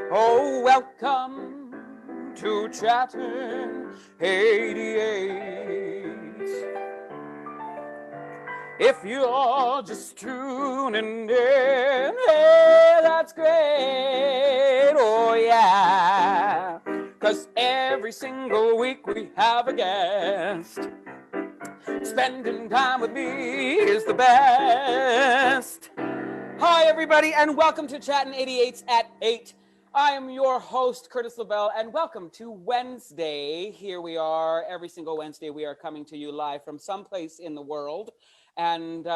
Oh, welcome to Chattin 88. If you're just tuning in, hey, that's great. Oh, yeah. 'Cause every single week we have a guest. Spending time with me is the best. Hi, everybody, and welcome to Chattin 88's at 8. I am your host, Curtis LaBelle, and welcome to Wednesday. Here we are. Every single Wednesday, we are coming to you live from someplace in the world. And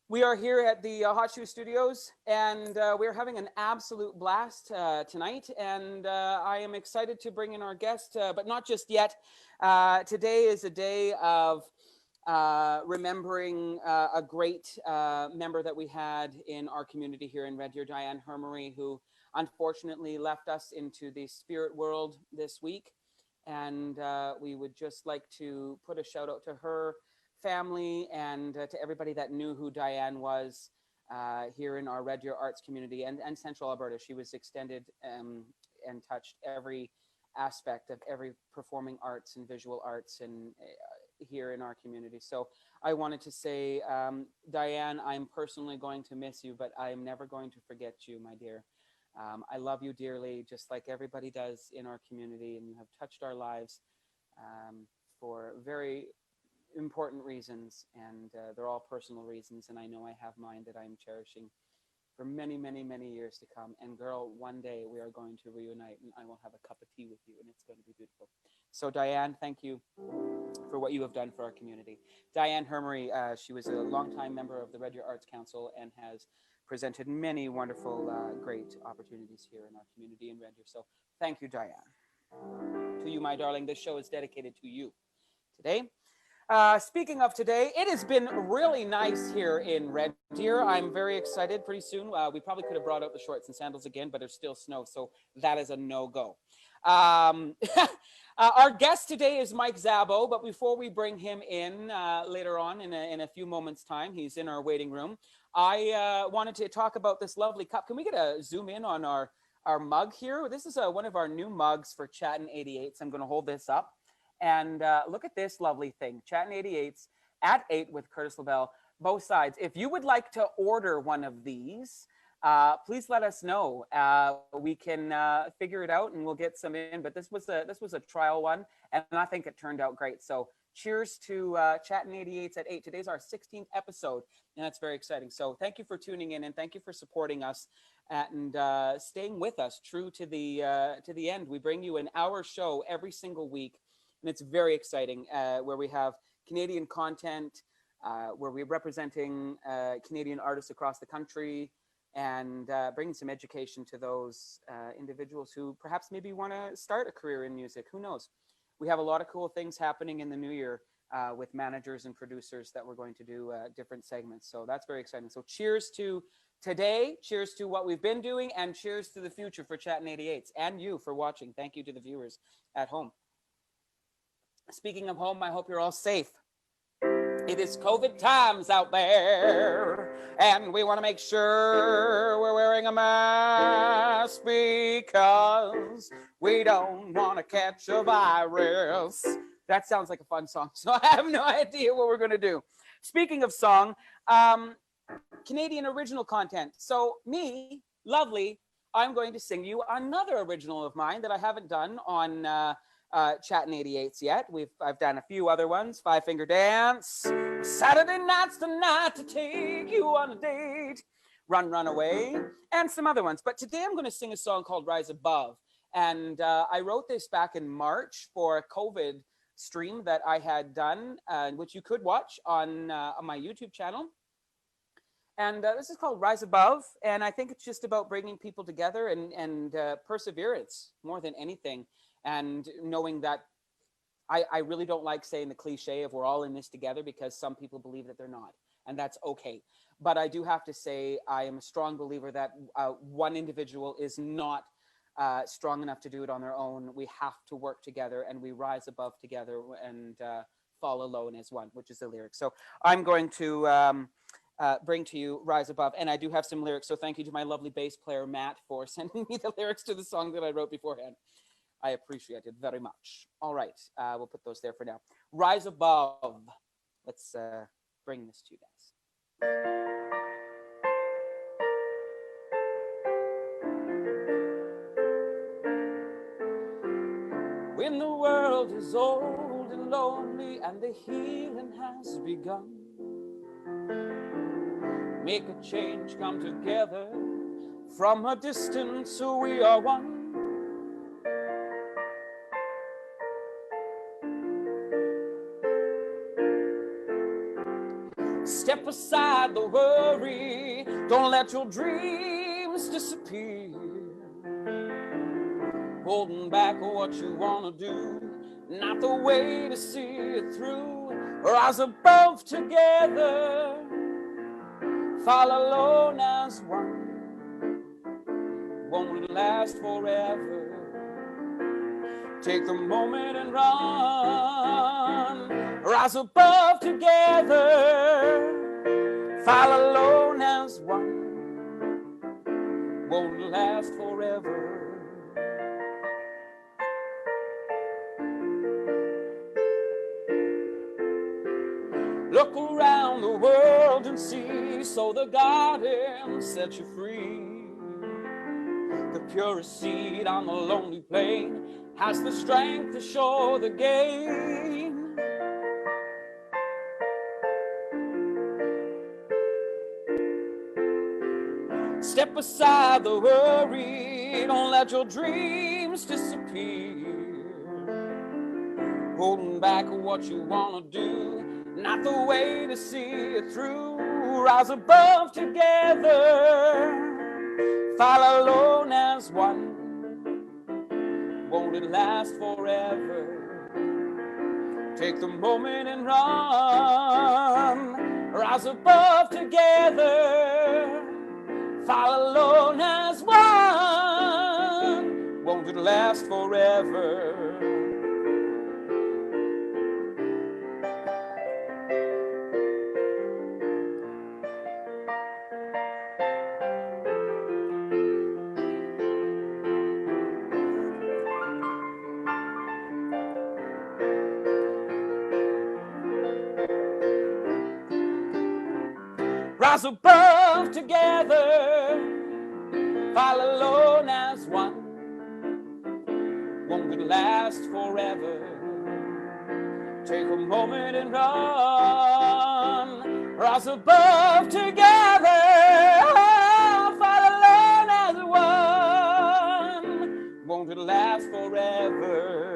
we are here at the Hot Shoe Studios, and we're having an absolute blast tonight. And I am excited to bring in our guest, but not just yet. Today is a day of remembering a great member that we had in our community here in Red Deer, Diane Hermery, who unfortunately left us into the spirit world this week. And we would just like to put a shout out to her family and to everybody that knew who Diane was here in our Red Deer arts community and Central Alberta. She was extended and touched every aspect of every performing arts and visual arts and here in our community. So I wanted to say, Diane, I'm personally going to miss you, but I'm never going to forget you, my dear. I love you dearly, just like everybody does in our community, and you have touched our lives for very important reasons, and they're all personal reasons, and I know I have mine that I'm cherishing for many, many, many years to come. And girl, one day we are going to reunite, and I will have a cup of tea with you, and it's going to be beautiful. So Diane, thank you for what you have done for our community. Diane Hermery, she was a longtime member of the Red Deer Arts Council and has presented many wonderful, great opportunities here in our community in Red Deer. So thank you, Diane. To you, my darling, this show is dedicated to you today. Speaking of today, it has been really nice here in Red Deer. I'm very excited. Pretty soon, we probably could have brought out the shorts and sandals again, but there's still snow, so that is a no-go. Our guest today is Mike Szabo, but before we bring him in later on in a few moments' time, he's in our waiting room. I wanted to talk about this lovely cup. Can we get a zoom in on our mug here? This is one of our new mugs for Chattin 88, so I'm going to hold this up. And look at this lovely thing, Chattin 88's at 8 with Curtis LaBelle, both sides. If you would like to order one of these, please let us know. We can figure it out and we'll get some in. But this was a trial one, and I think it turned out great. So cheers to Chattin 88's at 8. Today's our 16th episode, and that's very exciting. So thank you for tuning in, and thank you for supporting us and staying with us true to the end. We bring you an hour show every single week. And it's very exciting, where we have Canadian content, where we're representing Canadian artists across the country and bringing some education to those individuals who perhaps maybe want to start a career in music. Who knows? We have a lot of cool things happening in the new year with managers and producers that we're going to do different segments. So that's very exciting. So cheers to today, cheers to what we've been doing, and cheers to the future for Chattin 88 and you for watching. Thank you to the viewers at home. Speaking of home, I hope you're all safe. It is COVID times out there, and we want to make sure we're wearing a mask because we don't want to catch a virus. That sounds like a fun song, so I have no idea what we're going to do. Speaking of song, Canadian original content. So me, lovely, I'm going to sing you another original of mine that I haven't done on Chattin 88's yet. I've done a few other ones. Five Finger Dance, Saturday Night's the Night to Take You on a Date, Run, Run Away, and some other ones. But today I'm going to sing a song called Rise Above. And I wrote this back in March for a COVID stream that I had done, which you could watch on my YouTube channel. And this is called Rise Above. And I think it's just about bringing people together and perseverance more than anything. And knowing that I really don't like saying the cliche of we're all in this together, because some people believe that they're not, and that's okay. But I do have to say I am a strong believer that one individual is not strong enough to do it on their own. We have to work together, and we rise above together and fall alone as one, which is the lyric. So I'm going to bring to you Rise Above. And I do have some lyrics, so thank you to my lovely bass player, Matt, for sending me the lyrics to the song that I wrote beforehand. I appreciate it very much. All right, we'll put those there for now. Rise Above. Let's bring this to you guys. When the world is old and lonely and the healing has begun, make a change, come together. From a distance, we are one. Step aside the worry, don't let your dreams disappear. Holding back what you want to do, not the way to see it through. Rise above together, fall alone as one. Won't last forever. Take the moment and run. Rise above together, fall alone as one. Won't last forever. Look around the world and see, so the garden sets you free. The purest seed on the lonely plain has the strength to show the gain. Step aside the worry, don't let your dreams disappear. Holding back what you want to do, not the way to see it through. Rise above together, fall alone as one. Won't it last forever? Take the moment and run. Rise above together, fall alone as one. Won't it last forever? Rise above together, fall alone as one. Won't it last forever? Take a moment and run. Rise above together, fall alone as one. Won't it last forever?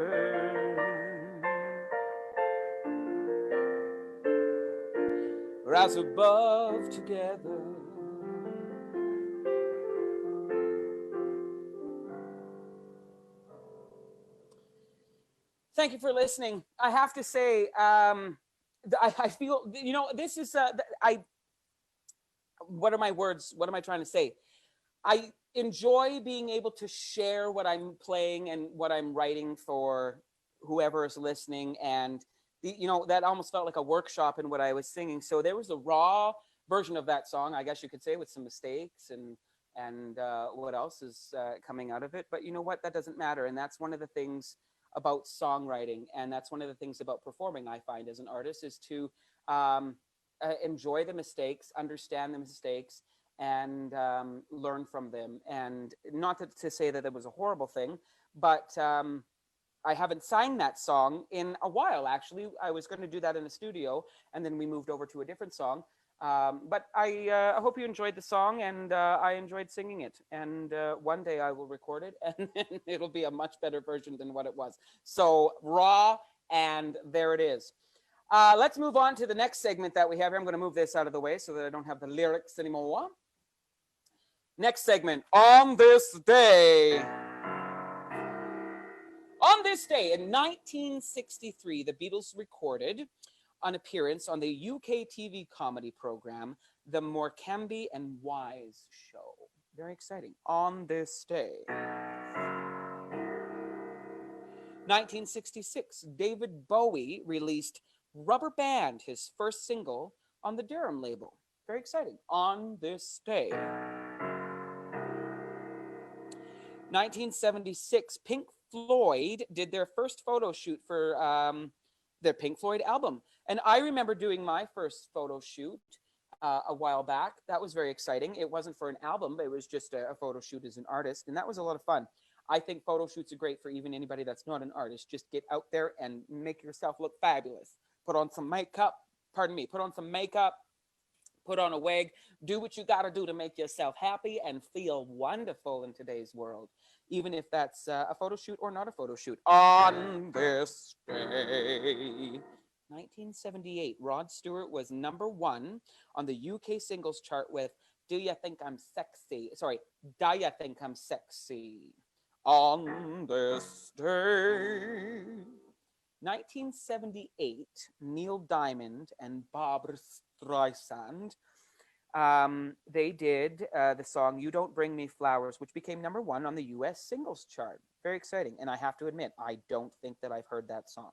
Rise above together. Thank you for listening. I have to say, I feel, you know, this is, what are my words? What am I trying to say? I enjoy being able to share what I'm playing and what I'm writing for whoever is listening. And, you know, that almost felt like a workshop in what I was singing. So there was a raw version of that song, I guess you could say, with some mistakes and what else is coming out of it. But you know what? That doesn't matter. And that's one of the things about songwriting, and that's one of the things about performing, I find, as an artist, is to enjoy the mistakes, understand the mistakes, and learn from them. And not to say that it was a horrible thing, but I haven't sang that song in a while, actually. I was going to do that in the studio, and then we moved over to a different song. But I hope you enjoyed the song, and I enjoyed singing it. And one day I will record it, and it'll be a much better version than what it was. So raw, and there it is. Let's move on to the next segment that we have here. I'm going to move this out of the way so that I don't have the lyrics anymore. Next segment, On This Day. On this day in 1963, the Beatles recorded an appearance on the UK TV comedy program, The Morecambe and Wise Show. Very exciting. On this day. 1966, David Bowie released Rubber Band, his first single on the Durham label. Very exciting. On this day, 1976, Pink Floyd did their first photo shoot for their Pink Floyd album. And I remember doing my first photo shoot a while back. That was very exciting. It wasn't for an album, but it was just a photo shoot as an artist. And that was a lot of fun. I think photo shoots are great for even anybody that's not an artist. Just get out there and make yourself look fabulous. Put on some makeup, put on some makeup, put on a wig, do what you got to do to make yourself happy and feel wonderful in today's world, even if that's a photo shoot or not a photo shoot. On this day, 1978, Rod Stewart was #1 on the UK singles chart with Do Ya Think I'm Sexy? Sorry, Da Ya Think I'm Sexy? On this day. 1978, Neil Diamond and Barbra Streisand, they did the song You Don't Bring Me Flowers, which became #1 on the US singles chart. Very exciting. And I have to admit, I don't think that I've heard that song.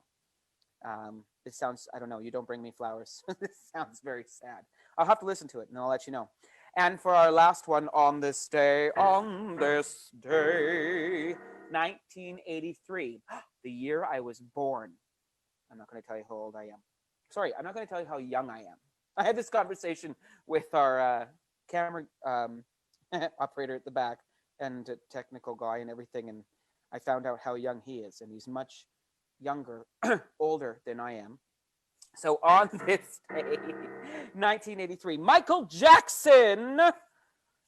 It sounds, I don't know, You Don't Bring Me Flowers. This sounds very sad. I'll have to listen to it and I'll let you know. And for our last one, on this day, 1983, the year I was born. I'm not going to tell you how old I am. Sorry, I'm not going to tell you how young I am. I had this conversation with our camera operator at the back and a technical guy and everything, and I found out how young he is, and he's much younger, older than I am. So on this day, 1983, Michael Jackson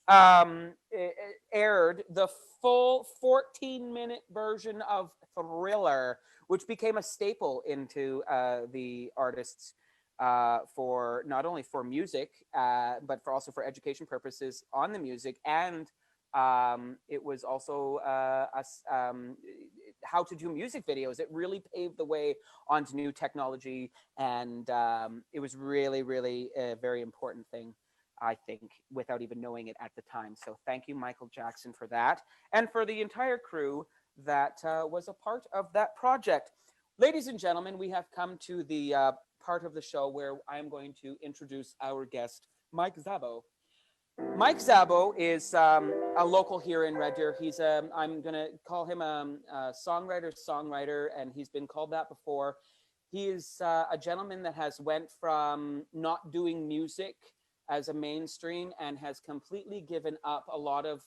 aired the full 14-minute version of Thriller, which became a staple into the artists for not only for music, but also for education purposes on the music. And it was also how to do music videos. It really paved the way onto new technology. And it was really, really a very important thing, I think, without even knowing it at the time. So thank you, Michael Jackson, for that. And for the entire crew that was a part of that project. Ladies and gentlemen, we have come to the part of the show where I'm going to introduce our guest, Mike Szabo. Mike Szabo is a local here in Red Deer. He's I'm going to call him a songwriter, and he's been called that before. He is a gentleman that has went from not doing music as a mainstream and has completely given up a lot of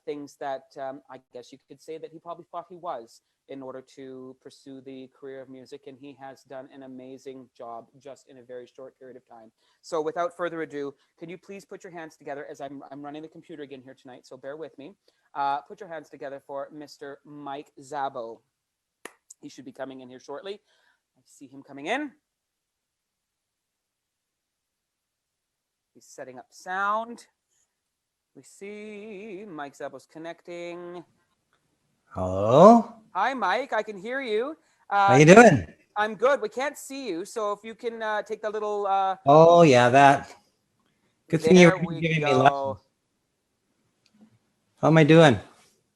things that I guess you could say that he probably thought he was in order to pursue the career of music. And he has done an amazing job just in a very short period of time. So without further ado, can you please put your hands together as I'm running the computer again here tonight, so bear with me. Put your hands together for Mr. Mike Szabo. He should be coming in here shortly. I see him coming in. He's setting up sound. We see Mike Szabo's connecting. Hello. Hi, Mike. I can hear you. How you doing? I'm good. We can't see you, so if you can take the little. Oh yeah, that. Good thing you're There we giving me go. lessons. How am I doing?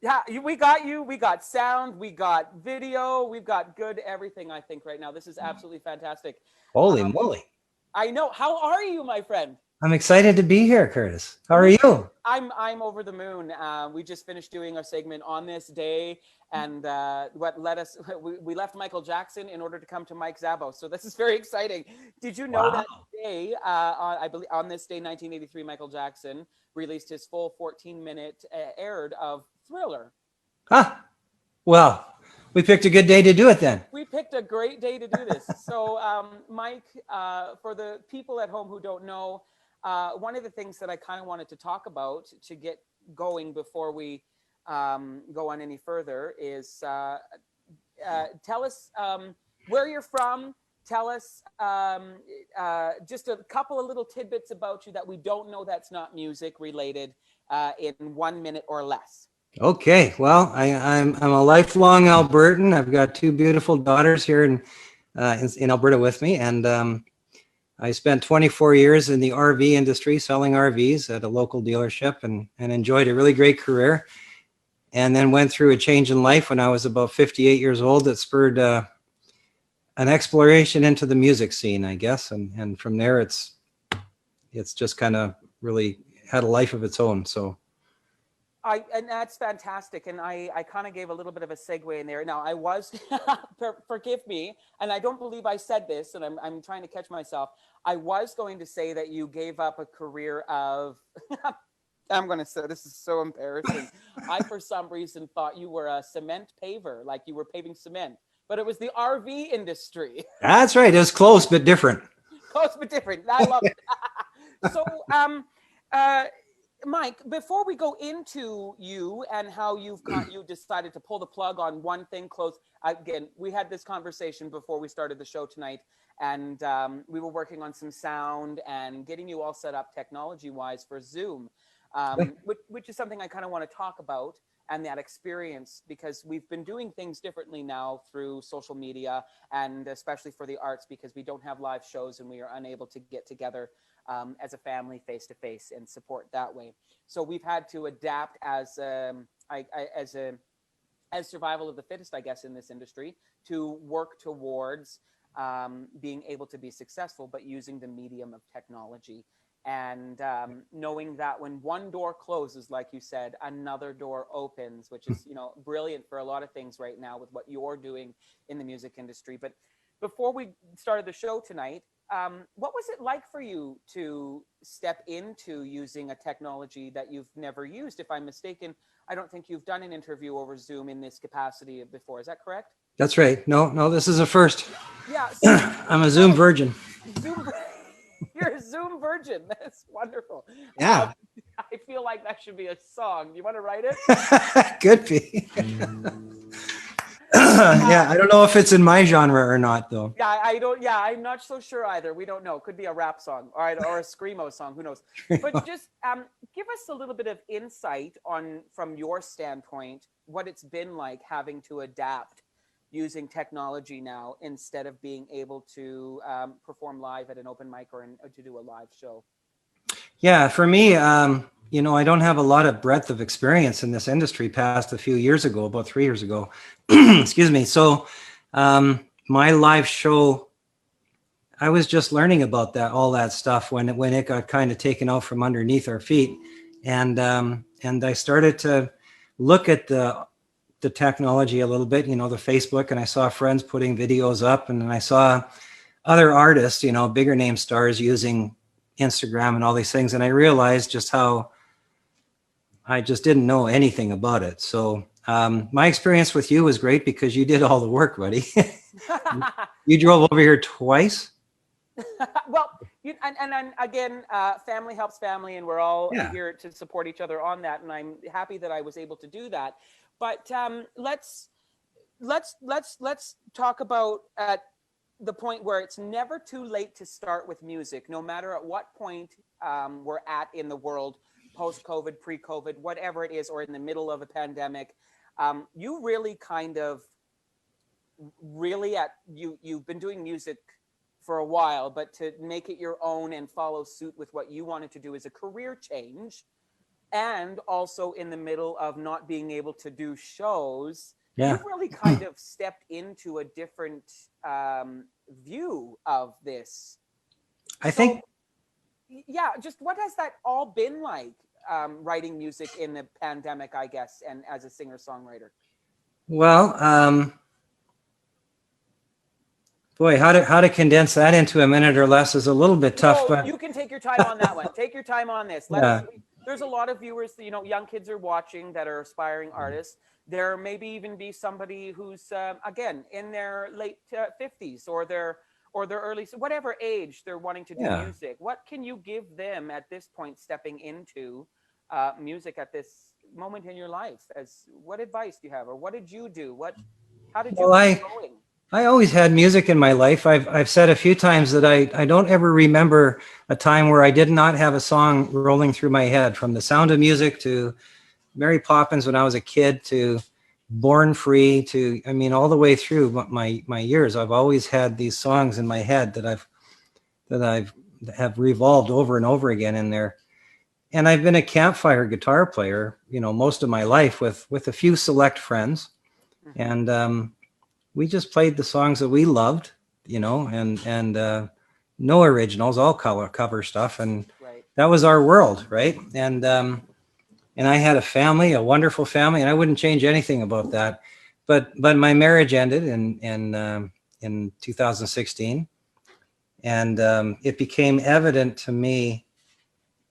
Yeah, we got you. We got sound. We got video. We've got good everything, I think, right now. This is absolutely fantastic. Holy moly. I know. How are you, my friend? I'm excited to be here, Curtis. How are you? I'm over the moon. We just finished doing our segment on this day, and we left Michael Jackson in order to come to Mike Szabo. So this is very exciting. Did you know that day, I believe on this day, 1983, Michael Jackson released his full 14-minute aired of Thriller? Huh. Well, we picked a good day to do it then. We picked a great day to do this. So, Mike, for the people at home who don't know, one of the things that I kind of wanted to talk about to get going before we go on any further is tell us where you're from. Tell us just a couple of little tidbits about you that we don't know that's not music related in 1 minute or less. Okay. Well, I'm a lifelong Albertan. I've got two beautiful daughters here in Alberta with me, and I spent 24 years in the RV industry selling RVs at a local dealership and enjoyed a really great career. And then went through a change in life when I was about 58 years old that spurred an exploration into the music scene, I guess. And from there, it's it's just kind of really had a life of its own. So. And that's fantastic. And I kind of gave a little bit of a segue in there. Now I was, forgive me, and I don't believe I said this, and I'm trying to catch myself. I was going to say that you gave up a career of, I'm going to say, this is so embarrassing. I, for some reason, thought you were a cement paver, like you were paving cement, but it was the RV industry. That's right. It was close, but different. Close, but different. I love it. So, Mike, before we go into you and how you decided to pull the plug on one thing close, again, we had this conversation before we started the show tonight, and we were working on some sound and getting you all set up technology-wise for Zoom, which is something I kind of want to talk about, and that experience, because we've been doing things differently now through social media, and especially for the arts, because we don't have live shows and we are unable to get together as a family face to face and support that way. So we've had to adapt as survival of the fittest, I guess, in this industry, to work towards being able to be successful, but using the medium of technology. And knowing that when one door closes, like you said, another door opens, which is, brilliant for a lot of things right now with what you're doing in the music industry. But before we started the show tonight, what was it like for you to step into using a technology that you've never used? If I'm mistaken, I don't think you've done an interview over Zoom in this capacity before. Is that correct? That's right. No, this is a first. Yeah. So, I'm a Zoom virgin. You're a Zoom virgin. That's wonderful. Yeah. I feel like that should be a song. Do you want to write it? Could be. Yeah, I don't know if it's in my genre or not, though. Yeah, I don't. Yeah, I'm not so sure either. We don't know. Could be a rap song, all right, or a screamo song. Who knows? But just give us a little bit of insight on, from your standpoint, what it's been like having to adapt using technology now instead of being able to perform live at an open mic or to do a live show. Yeah, for me, I don't have a lot of breadth of experience in this industry past a few years ago, about 3 years ago. Excuse me. So my live show, I was just learning about all that stuff when it got kind of taken out from underneath our feet. And I started to look at the technology a little bit, the Facebook, and I saw friends putting videos up, and then I saw other artists, bigger name stars using Instagram and all these things. And I realized just how I just didn't know anything about it. So my experience with you was great because you did all the work, buddy. You drove over here twice. Well, and again, family helps family, and we're all here to support each other on that. And I'm happy that I was able to do that. But let's talk about at the point where it's never too late to start with music, no matter at what point we're at in the world, post-COVID, pre-COVID, whatever it is, or in the middle of a pandemic. You really you've been doing music for a while, but to make it your own and follow suit with what you wanted to do is a career change. And also in the middle of not being able to do shows, you really kind of stepped into a different view of this. I think. Yeah, just what has that all been like, writing music in the pandemic, I guess, and as a singer-songwriter? Well, boy, how to condense that into a minute or less is a little bit tough. But you can take your time on that one. Take your time on this. There's a lot of viewers, young kids are watching that are aspiring artists. There maybe even be somebody who's, again, in their late 50s or their early, whatever age they're wanting to do music. What can you give them at this point, stepping into music at this moment in your life? What advice do you have, or what did you do? How did you get going? I always had music in my life. I've said a few times that I don't ever remember a time where I did not have a song rolling through my head, from The Sound of Music to Mary Poppins when I was a kid to Born Free to, all the way through my years. I've always had these songs in my head that have revolved over and over again in there. And I've been a campfire guitar player, most of my life with a few select friends. And we just played the songs that we loved, and no originals, all cover stuff. And that was our world, right? And I had a family, a wonderful family, and I wouldn't change anything about that. But my marriage ended in 2016, and it became evident to me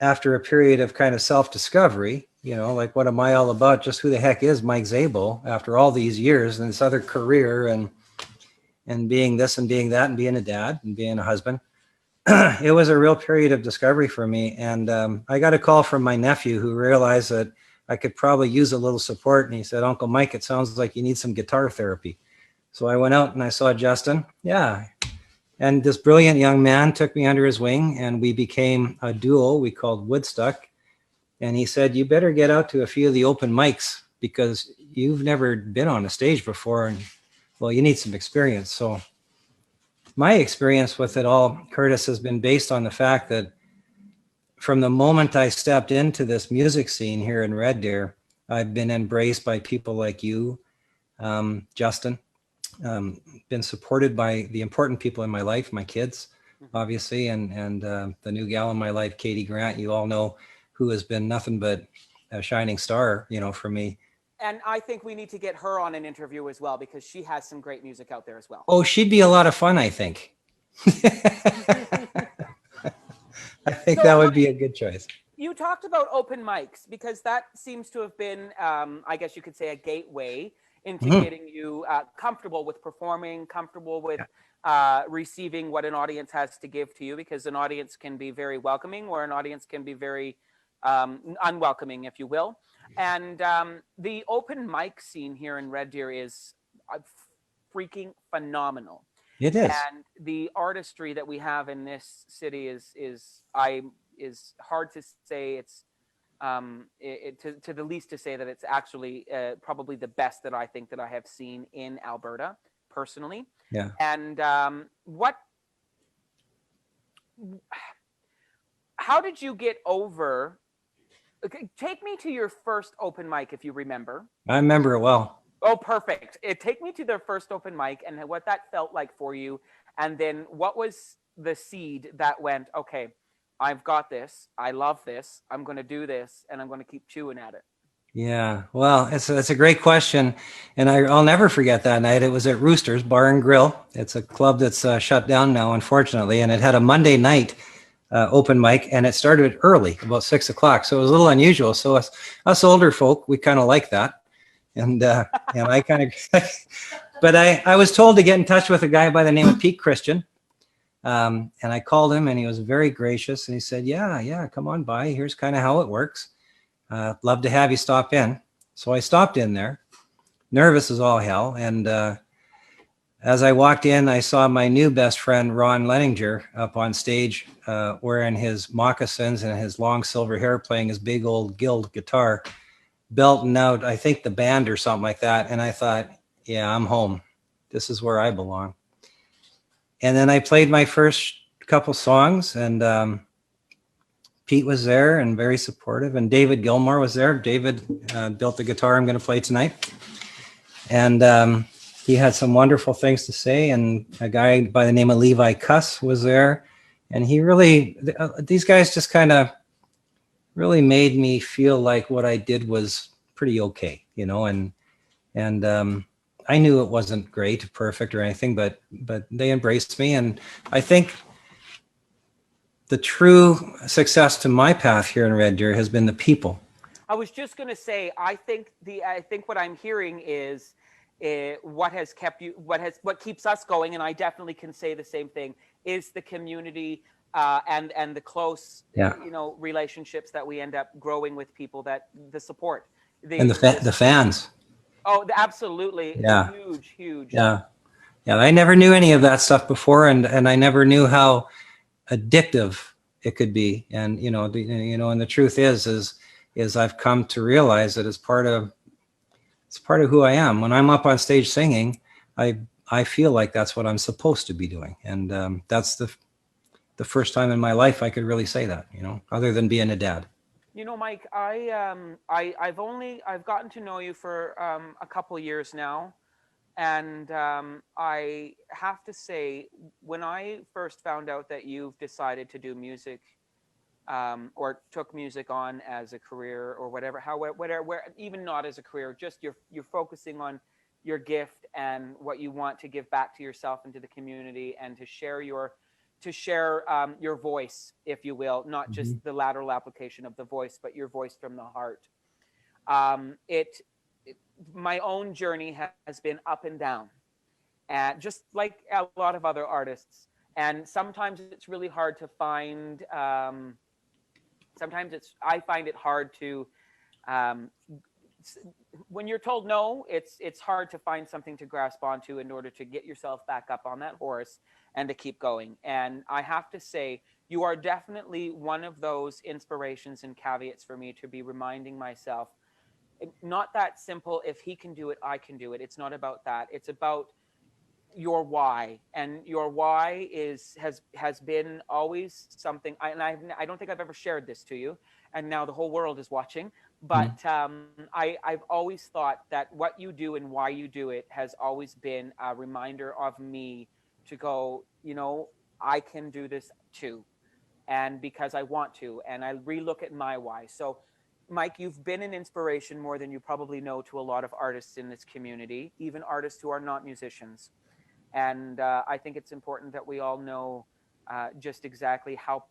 after a period of kind of self-discovery, like, what am I all about? Just who the heck is Mike Szabo after all these years and this other career and being this and being that and being a dad and being a husband. It was a real period of discovery for me. And I got a call from my nephew who realized that I could probably use a little support. And he said, "Uncle Mike, it sounds like you need some guitar therapy." So I went out and I saw Justin. Yeah. And this brilliant young man took me under his wing and we became a duo we called Woodstuck. And he said, "You better get out to a few of the open mics because you've never been on a stage before. And well, you need some experience." So my experience with it all, Curtis, has been based on the fact that from the moment I stepped into this music scene here in Red Deer, I've been embraced by people like you, Justin, been supported by the important people in my life, my kids, obviously, and the new gal in my life, Katie Grant, you all know, who has been nothing but a shining star, for me. And I think we need to get her on an interview as well because she has some great music out there as well. Oh, she'd be a lot of fun, I think. I think so, that would be a good choice. You talked about open mics because that seems to have been, I guess you could say, a gateway into getting you comfortable with performing, comfortable with receiving what an audience has to give to you, because an audience can be very welcoming or an audience can be very unwelcoming, if you will. And the open mic scene here in Red Deer is freaking phenomenal. It is. And the artistry that we have in this city is hard to say. It's to the least to say that it's actually probably the best that I think that I have seen in Alberta personally. Yeah. And how did you get over? Take me to your first open mic, if you remember. I remember it well. Oh, perfect. Take me to their first open mic and what that felt like for you. And then what was the seed that went, okay, I've got this. I love this. I'm going to do this and I'm going to keep chewing at it. Yeah, well, it's a great question. And I'll never forget that night. It was at Roosters Bar and Grill. It's a club that's shut down now, unfortunately. And it had a Monday night open mic, and it started early, about 6 o'clock. So it was a little unusual. So us older folk, we kind of like that. And I kind of, but I was told to get in touch with a guy by the name of Pete Christian. And I called him and he was very gracious. And he said, yeah, come on by. Here's kind of how it works. Love to have you stop in. So I stopped in there, nervous as all hell. And as I walked in, I saw my new best friend, Ron Leninger, up on stage wearing his moccasins and his long silver hair, playing his big old Guild guitar, belting out, I think, the band or something like that. And I thought, yeah, I'm home. This is where I belong. And then I played my first couple songs, and Pete was there and very supportive, and David Gilmore was there. David built the guitar I'm going to play tonight. And he had some wonderful things to say, and a guy by the name of Levi Cuss was there. And he really, these guys just kind of really made me feel like what I did was pretty okay, and I knew it wasn't great, perfect or anything, but they embraced me. And I think the true success to my path here in Red Deer has been the people. I was just going to say, I think what I'm hearing is what has kept you, what keeps us going, and I definitely can say the same thing, is the community and the close, relationships that we end up growing with people, that the support, and the fans. Oh, absolutely. Yeah. Huge. Yeah. I never knew any of that stuff before, and I never knew how addictive it could be. And and the truth is I've come to realize that it's part of who I am. When I'm up on stage singing, I feel like that's what I'm supposed to be doing, and that's the first time in my life I could really say that, other than being a dad. Mike, I've gotten to know you for a couple of years now, and I have to say, when I first found out that you've decided to do music or took music on as a career or whatever, however, whatever, even not as a career, just you're focusing on your gift and what you want to give back to yourself and to the community, and to share your voice, if you will, not just Mhm. the lateral application of the voice, but your voice from the heart. It My own journey has been up and down, and just like a lot of other artists. And sometimes it's really hard to find. Sometimes I find it hard to um, when you're told no, it's hard to find something to grasp onto in order to get yourself back up on that horse and to keep going. And I have to say, you are definitely one of those inspirations and caveats for me to be reminding myself. Not that simple. If he can do it, I can do it. It's not about that. It's about your why, and your why has been always something. I don't think I've ever shared this to you, and now the whole world is watching. Mhm. But I've always thought that what you do and why you do it has always been a reminder of me to go, I can do this too, and because I want to, and I relook at my why. So Mike, you've been an inspiration more than you probably know to a lot of artists in this community, even artists who are not musicians. And I think it's important that we all know just exactly how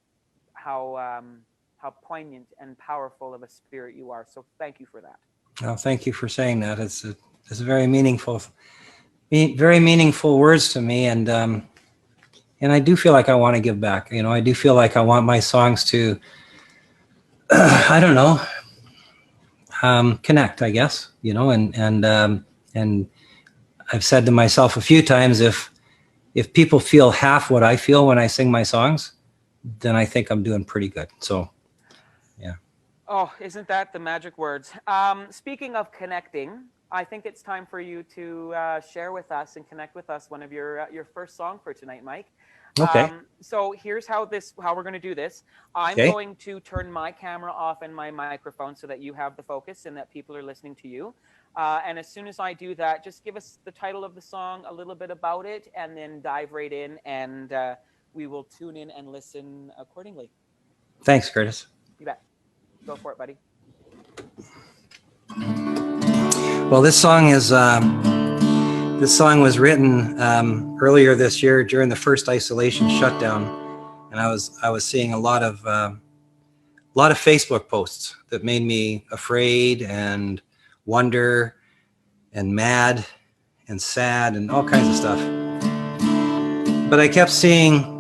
how poignant and powerful of a spirit you are. So thank you for that. Well, thank you for saying that. It's very meaningful, very meaningful words to me, and I do feel like I want to give back. I do feel like I want my songs to, I don't know, connect, I guess. And I've said to myself a few times, if people feel half what I feel when I sing my songs, then I think I'm doing pretty good. So, yeah. Oh, isn't that the magic words? Speaking of connecting, I think it's time for you to share with us and connect with us one of your first song for tonight, Mike. Okay. So here's how we're going to do this. I'm Okay. going to turn my camera off and my microphone so that you have the focus and that people are listening to you. And as soon as I do that, just give us the title of the song, a little bit about it, and then dive right in, and we will tune in and listen accordingly. Thanks, Curtis. You bet. Go for it, buddy. Well, this song was written earlier this year during the first isolation shutdown, and I was seeing a lot of Facebook posts that made me afraid and wonder and mad and sad and all kinds of stuff. But I kept seeing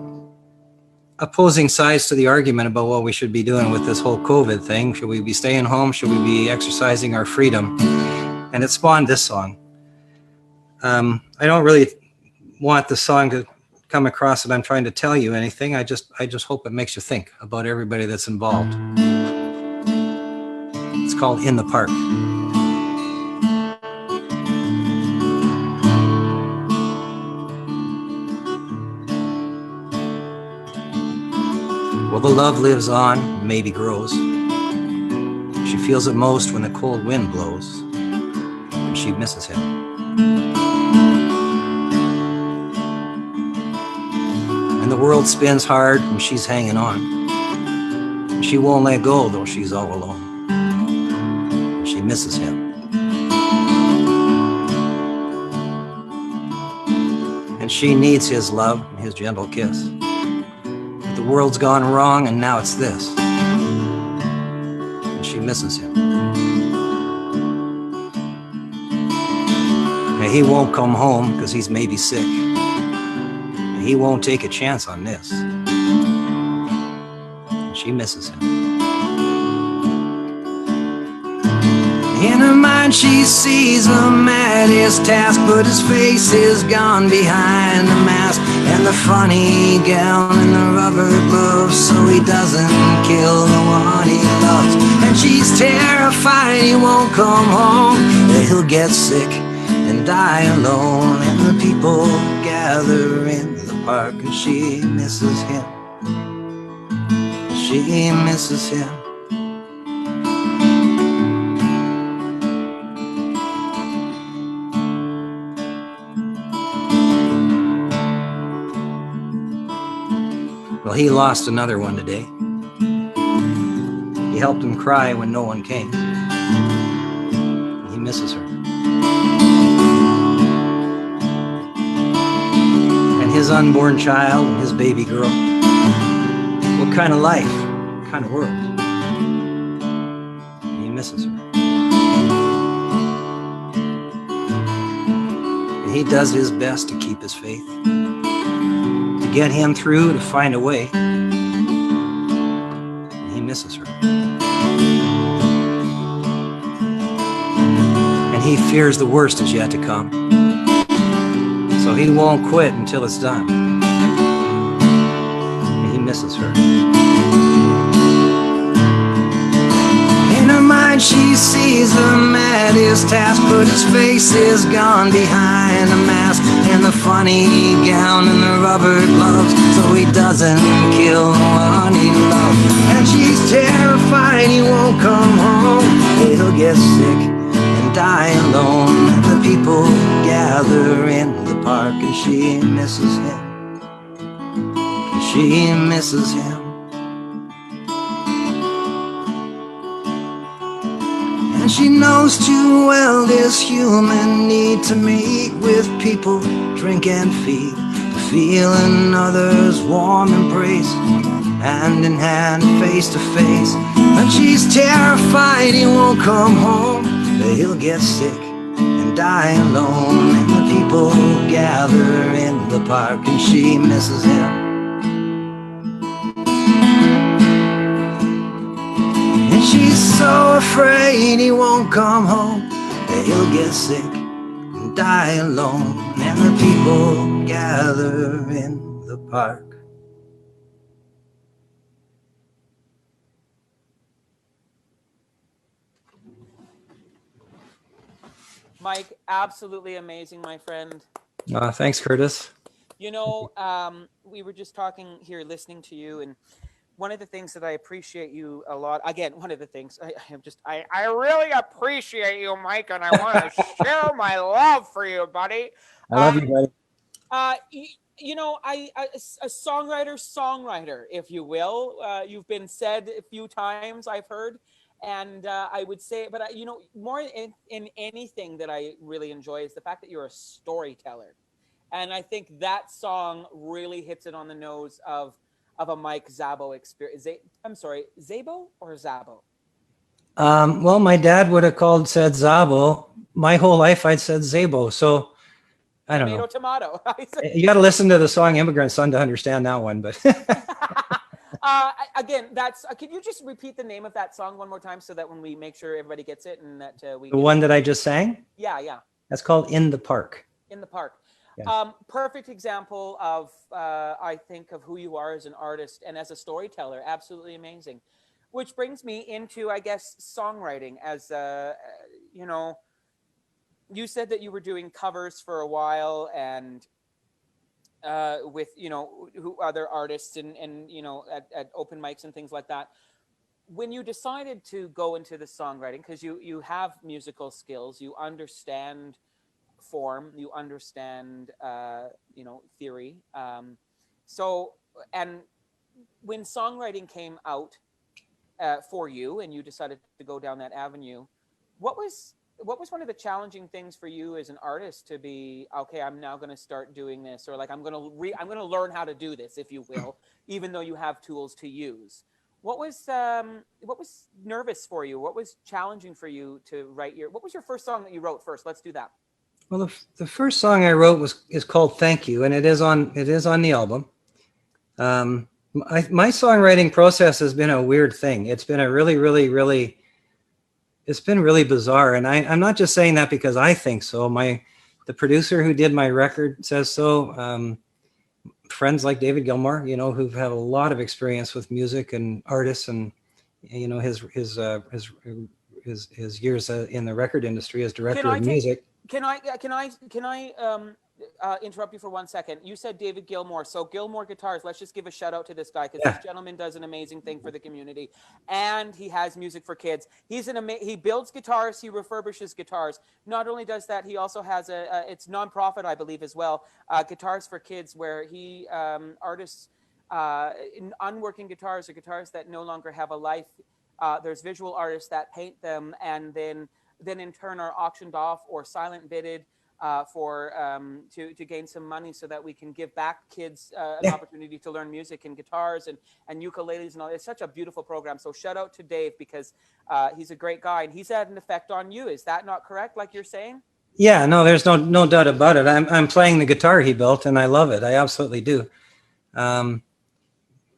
opposing sides to the argument about what we should be doing with this whole COVID thing. Should we be staying home? Should we be exercising our freedom? And it spawned this song. I don't really want the song to come across that I'm trying to tell you anything. I just hope it makes you think about everybody that's involved. It's called In the Park. Well, the love lives on, maybe grows. She feels it most when the cold wind blows, and she misses him. And the world spins hard, and she's hanging on. She won't let go, though she's all alone. And she misses him. And she needs his love and his gentle kiss. But the world's gone wrong, and now it's this. And she misses him. And he won't come home because he's maybe sick. And he won't take a chance on this. And she misses him. In her mind she sees him at his task, but his face is gone behind the mask and the funny gown and the rubber gloves, so he doesn't kill the one he loves. And she's terrified he won't come home, that he'll get sick and die alone. And the people gather in the park, and she misses him. She misses him. Well, he lost another one today. helped him cry when no one came. He misses her. And his unborn child and his baby girl. What kind of life? What kind of world? And he misses her. And he does his best to keep his faith, to get him through, to find a way. And he misses her. And he fears the worst is yet to come. So he won't quit until it's done. And he misses her. In her mind she sees the man his task, but his face is gone behind the mask and the funny gown and the rubber gloves, so he doesn't kill the one he loves. And she's terrified he won't come home. He'll get sick and die alone. And the people gather in the park and she misses him. And she misses him. And she knows too well this human need to meet with people, drink and feed, to feel another's warm embrace, hand in hand, face to face. And she's terrified he won't come home, that he'll get sick and die alone. And the people gather in the park and she misses him. And she's so afraid he won't come home, that he'll get sick and die alone. And the people gather in the park. Mike, absolutely amazing, my friend. Thanks, Curtis. You know, we were just talking here, listening to you, and one of the things that I appreciate you a lot, again, one of the things I really appreciate you, Mike, and I want to share my love for you, buddy. I love you, buddy. You know, a songwriter, if you will. You've been said a few times, I've heard. And I would say, but you know, more in anything that I really enjoy is the fact that you're a storyteller. And I think that song really hits it on the nose of a Mike Szabo experience. I'm sorry, Szabo or Szabo? Well, my dad would have said Szabo. My whole life I'd said Szabo. So I don't know. Tomato. You got to listen to the song Immigrant Son to understand that one. But again, can you just repeat the name of that song one more time so that when we make sure everybody gets it and that we. The one that I just sang? Yeah. That's called In the Park. In the Park. Yeah. Perfect example of, I think, of who you are as an artist and as a storyteller. Absolutely amazing. Which brings me into, I guess, songwriting. As, you know, you said that you were doing covers for a while and with, you know, other artists and you know, at open mics and things like that. When you decided to go into the songwriting, because you have musical skills, you understand form, you understand you know, theory, so, and when songwriting came out for you and you decided to go down that avenue, what was one of the challenging things for you as an artist to be, okay, I'm now going to start doing this, or like I'm going to learn how to do this, if you will, even though you have tools to use? What was nervous for you? What was challenging for you to write what was your first song that you wrote first? Let's do that. Well, the first song I wrote is called Thank You, and it is on the album. My songwriting process has been a weird thing. It's been a really it's been really bizarre, and I'm not just saying that because I think so. The producer who did my record says so. Friends like David Gilmour, you know, who've had a lot of experience with music and artists, and you know, his years in the record industry as director of music. Can I interrupt you for 1 second? You said David Gilmour. So Gilmour Guitars, let's just give a shout out to this guy, because this gentleman does an amazing thing for the community, and he has music for kids. He builds guitars, he refurbishes guitars. Not only does that, he also has it's nonprofit, I believe, as well, Guitars for Kids, where he artists in unworking guitars or guitars that no longer have a life. There's visual artists that paint them and then in turn are auctioned off or silent bidded to gain some money so that we can give back kids an Yeah. opportunity to learn music and guitars and ukuleles and all. It's such a beautiful program. So shout out to Dave because he's a great guy and he's had an effect on you. Is that not correct? Like you're saying? Yeah, no, there's no doubt about it. I'm playing the guitar he built, and I love it. I absolutely do. Um,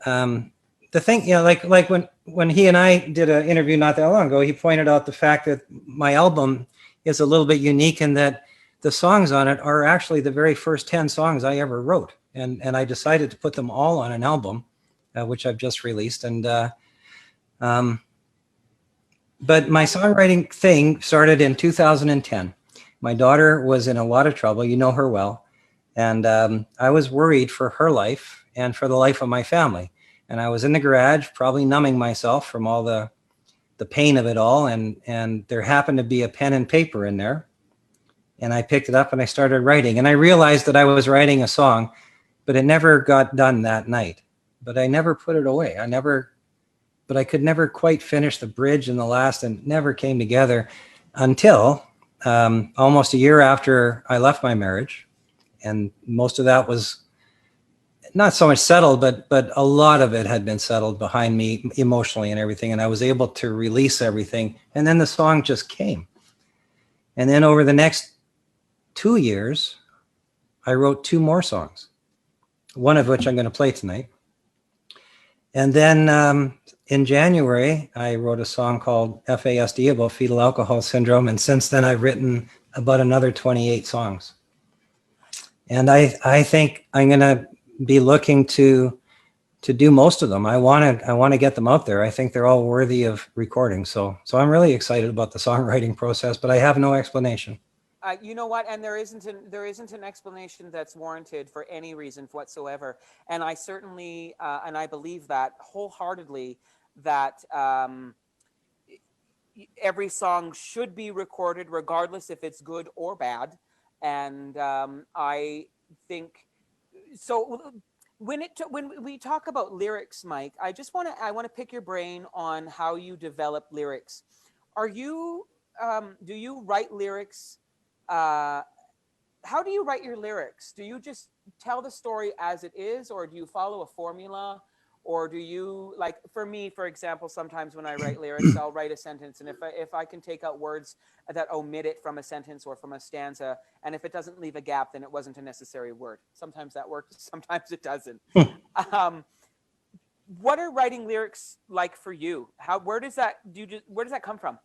the thing, like when he and I did an interview not that long ago, he pointed out the fact that my album is a little bit unique in that the songs on it are actually the very first 10 songs I ever wrote, and I decided to put them all on an album, which I've just released. And but my songwriting thing started in 2010. My daughter was in a lot of trouble. You know her well. And I was worried for her life and for the life of my family. And I was in the garage, probably numbing myself from all the pain of it all. And there happened to be a pen and paper in there. And I picked it up and I started writing. And I realized that I was writing a song, but it never got done that night. But I never put it away. But I could never quite finish the bridge and the last, and it never came together until almost a year after I left my marriage. And most of that was not so much settled, but a lot of it had been settled behind me emotionally and everything. And I was able to release everything. And then the song just came. And then over the next 2 years, I wrote 2 more songs, one of which I'm going to play tonight. And then in January, I wrote a song called FASD about fetal alcohol syndrome. And since then, I've written about another 28 songs. And I think I'm going to be looking to do most of them. I want to get them out there. I think they're all worthy of recording. So I'm really excited about the songwriting process, but I have no explanation. You know what? And there isn't an explanation that's warranted for any reason whatsoever. And I certainly, and I believe that wholeheartedly, that every song should be recorded, regardless if it's good or bad. And I think so. When we talk about lyrics, Mike, I want to pick your brain on how you develop lyrics. Do you write lyrics? How do you write your lyrics? Do you just tell the story as it is, or do you follow a formula, or do you, like, for me, for example, sometimes when I write lyrics, I'll write a sentence, and if I can take out words that omit it from a sentence or from a stanza, and if it doesn't leave a gap, then it wasn't a necessary word. Sometimes that works, sometimes it doesn't. What are writing lyrics like for you? Where does that come from?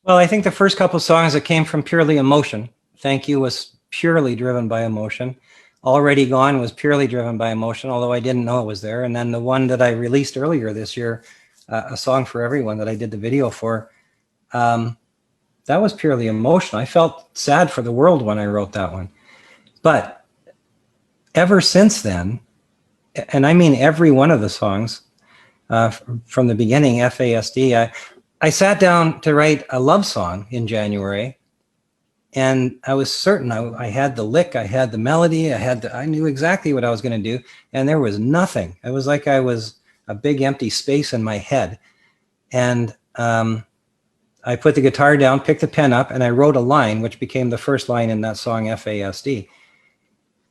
Well, I think the first couple songs that came from purely emotion. Thank You was purely driven by emotion. Already Gone was purely driven by emotion, although I didn't know it was there. And then the one that I released earlier this year, A Song for Everyone, that I did the video for, that was purely emotional. I felt sad for the world when I wrote that one. But ever since then, and I mean every one of the songs from the beginning, FASD, I sat down to write a love song in January, and I was certain I had the lick, I had the melody, I knew exactly what I was going to do, and there was nothing. It was like I was a big empty space in my head. And I put the guitar down, picked the pen up, and I wrote a line, which became the first line in that song, FASD.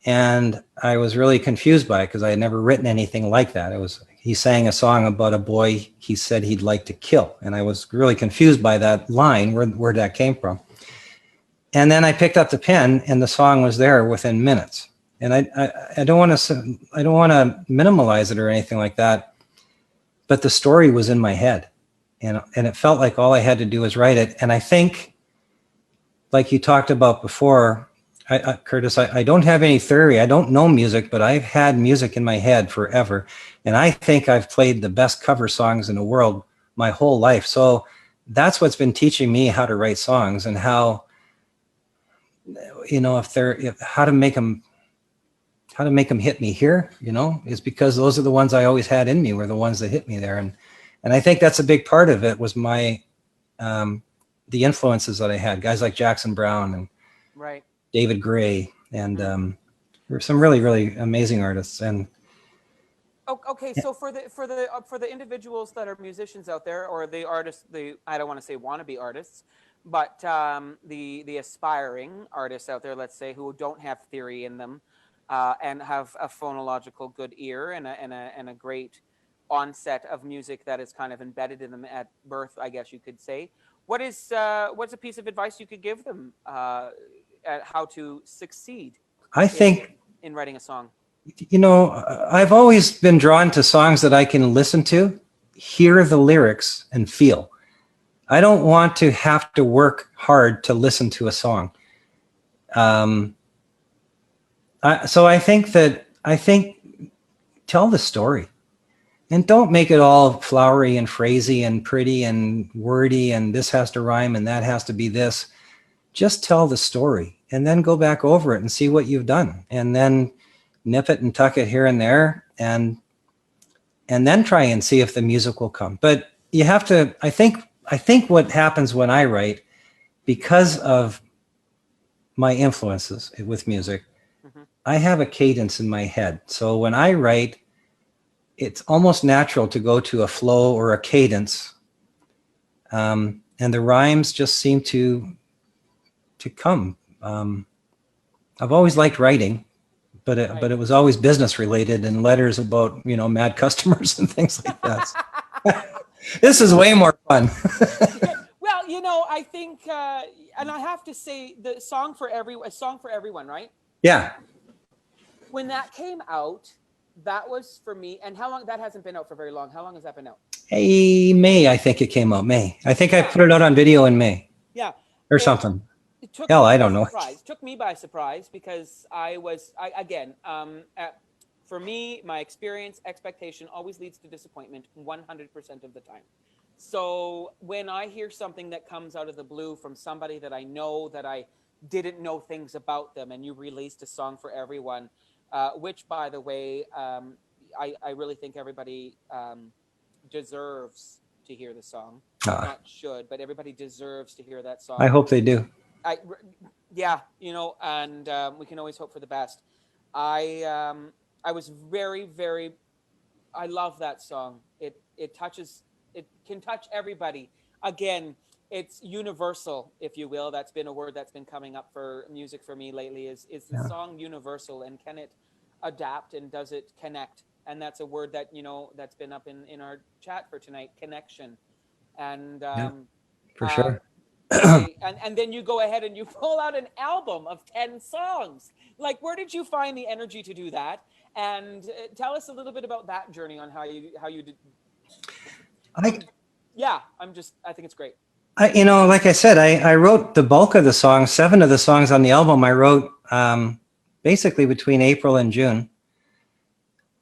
And I was really confused by it because I had never written anything like that. He sang a song about a boy he said he'd like to kill. And I was really confused by that line, where that came from. And then I picked up the pen and the song was there within minutes. And I don't want to minimalize it or anything like that, but the story was in my head. And it felt like all I had to do was write it. And I think, like you talked about before, Curtis, I don't have any theory. I don't know music, but I've had music in my head forever. And I think I've played the best cover songs in the world my whole life. So that's what's been teaching me how to write songs and how, how to make them hit me here, is because those are the ones I always had in me, were the ones that hit me there. And I think that's a big part of it, was my, the influences that I had, guys like Jackson Browne and Right. David Gray, and there were some really, really amazing artists. And Okay, so for the individuals that are musicians out there, or the artists, I don't want to say wannabe artists, but the aspiring artists out there, let's say, who don't have theory in them, and have a phonological good ear and a great onset of music that is kind of embedded in them at birth, I guess you could say. What's a piece of advice you could give them at how to succeed I think, in writing a song? I've always been drawn to songs that I can listen to, hear the lyrics, and feel. I don't want to have to work hard to listen to a song. So I think tell the story, and don't make it all flowery and phrasy and pretty and wordy and this has to rhyme and that has to be this. Just tell the story and then go back over it and see what you've done, and then nip it and tuck it here and there, and then try and see if the music will come. But you have to, I think what happens when I write, because of my influences with music, I have a cadence in my head. So when I write, it's almost natural to go to a flow or a cadence. And the rhymes just seem to come. I've always liked writing, but it was always business related and letters about, mad customers and things like that. This is way more fun. Well, I think, and I have to say, the song for everyone, right? Yeah. When that came out, that was for me. And how long? That hasn't been out for very long. How long has that been out? Hey, May, I think it came out. May. I think I put it out on video in May. Yeah. Or something. It took Hell, me I by don't know. surprise. Took me by surprise because for me, my experience, expectation always leads to disappointment 100% of the time. So when I hear something that comes out of the blue from somebody that I know that I didn't know things about them, and you released a song for everyone, which, by the way, I really think everybody deserves to hear the song. Not should, but everybody deserves to hear that song. I hope they do. Yeah, and we can always hope for the best. I was very, very, I love that song. It can touch everybody. Again, it's universal, if you will. That's been a word that's been coming up for music for me lately. Is the song universal, and can it adapt, and does it connect? And that's a word that that's been up in our chat for tonight, connection. And for sure. And then you go ahead and you pull out an album of 10 songs. Like, where did you find the energy to do that? And tell us a little bit about that journey on how you did. I think it's great. Like I said, I wrote the bulk of the songs. 7 of the songs on the album I wrote basically between April and June.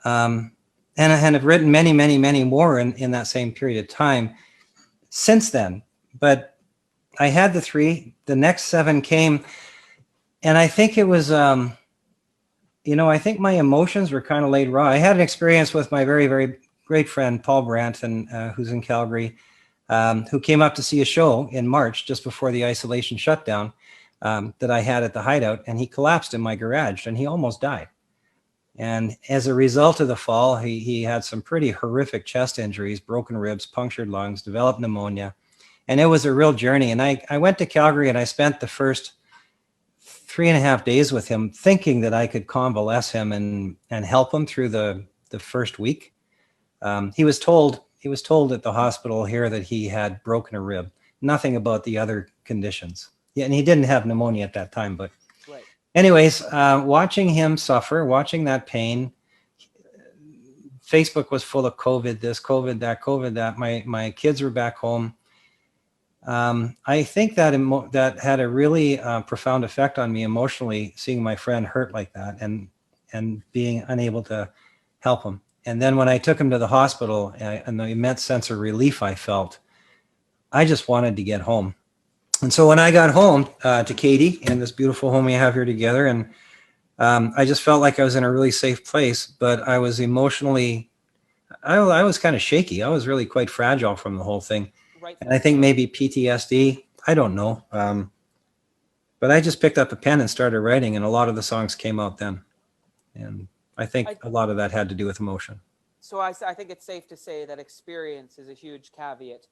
And I've written many, many, many more in that same period of time since then. But I had the 3. The next 7 came, and I think it was, I think my emotions were kind of laid raw. I had an experience with my very, very great friend Paul Branton, who's in Calgary, who came up to see a show in March, just before the isolation shutdown that I had at the Hideout, and he collapsed in my garage, and he almost died. And as a result of the fall, he had some pretty horrific chest injuries, broken ribs, punctured lungs, developed pneumonia. And it was a real journey. And I went to Calgary, and I spent the first 3.5 days with him, thinking that I could convalesce him and help him through the first week. He was told at the hospital here that he had broken a rib, nothing about the other conditions. Yeah, and he didn't have pneumonia at that time, but right. Anyways, watching him suffer, watching that pain. Facebook was full of COVID, this, COVID, that. My kids were back home. I think that had a really profound effect on me emotionally, seeing my friend hurt like that and being unable to help him. And then when I took him to the hospital, and the immense sense of relief I felt, I just wanted to get home. And so when I got home to Katie and this beautiful home we have here together, and I just felt like I was in a really safe place, but I was emotionally, I was kind of shaky. I was really quite fragile from the whole thing. Right. And I think maybe PTSD, I don't know. But I just picked up a pen and started writing, and a lot of the songs came out then. And I think a lot of that had to do with emotion. So I think it's safe to say that experience is a huge caveat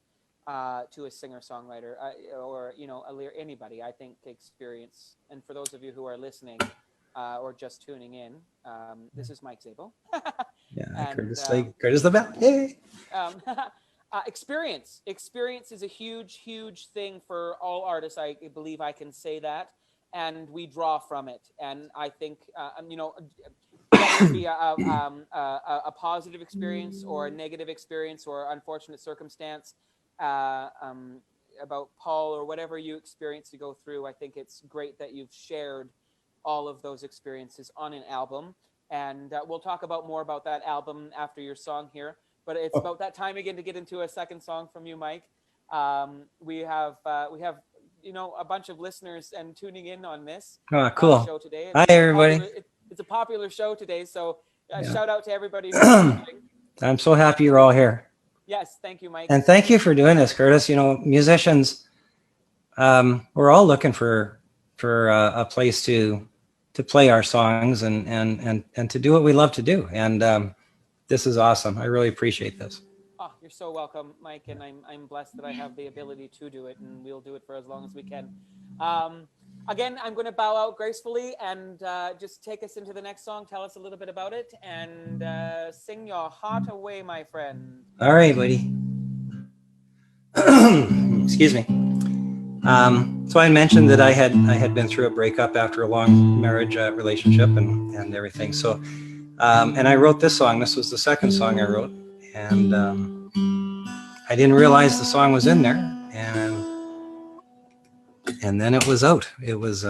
to a singer-songwriter or anybody. I think experience. And for those of you who are listening or just tuning in, this is Mike Szabo. Yeah, And, Curtis the Bell. Hey. Experience is a huge thing for all artists. I believe I can say that, and we draw from it. And I think whether it be a positive experience or a negative experience or unfortunate circumstance about Paul or whatever you experience to go through, I think it's great that you've shared all of those experiences on an album. And we'll talk more about that album after your song here. But it's about that time again to get into a second song from you, Mike. We have a bunch of listeners and tuning in on this cool. show today. Hi, everybody. It's a popular show today, so Yeah. shout out to everybody who's watching. I'm so happy you're all here. Yes, thank you, Mike. And thank you for doing this, Curtis. Musicians, we're all looking for a place to play our songs and to do what we love to do. And this is awesome. I really appreciate this. Oh, you're so welcome, Mike. And I'm blessed that I have the ability to do it, and we'll do it for as long as we can. Again, I'm going to bow out gracefully and just take us into the next song. Tell us a little bit about it and sing your heart away, my friend. All right, buddy. Excuse me. So I mentioned that I had been through a breakup after a long marriage relationship and everything. So, and I wrote this song. This was the second song I wrote, and I didn't realize the song was in there, and then it was out. It was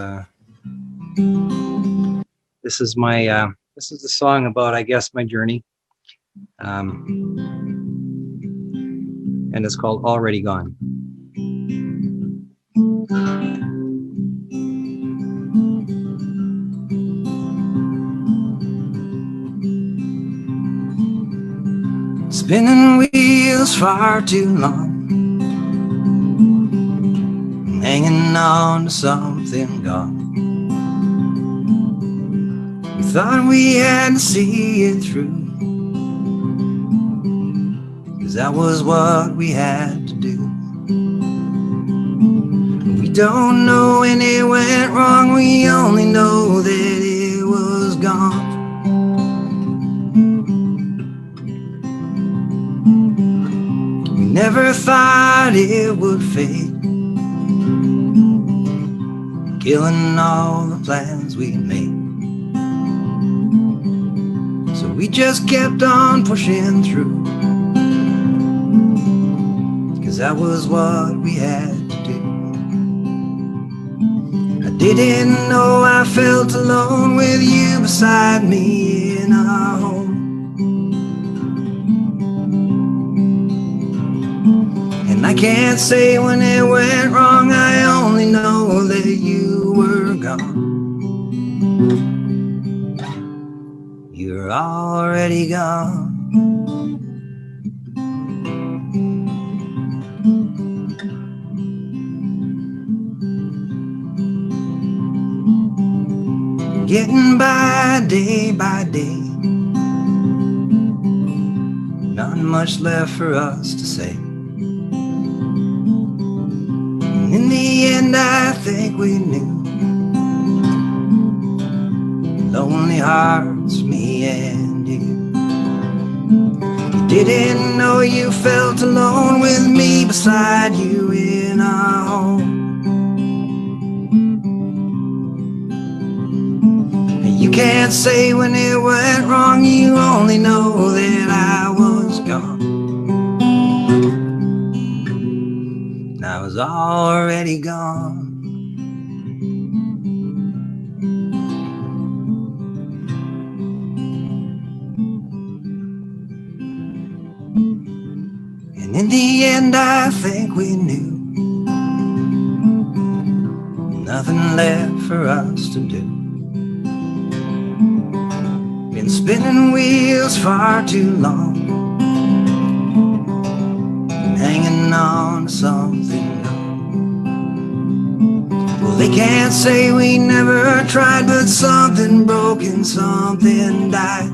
this is the song about, I guess, my journey, and it's called Already Gone. Spinning wheels far too long, hanging on to something gone. We thought we had to see it through, 'cause that was what we had to do. We don't know when it went wrong, we only know that it was gone. We never thought it would fade, killing all the plans we made. So we just kept on pushing through, 'cause that was what we had to do. I didn't know I felt alone with you beside me in our home. And I can't say when it went wrong, I only know that you were gone. You're already gone. Getting by day, not much left for us to say. And in the end, I think we knew, lonely hearts, me and you. You didn't know you felt alone with me beside you in our home. You can't say when it went wrong, you only know that I was gone. And I was already gone. And in the end, I think we knew, nothing left for us to do. Been spinning wheels far too long, and hanging on to something gone. Well, they can't say we never tried, but something broke and something died.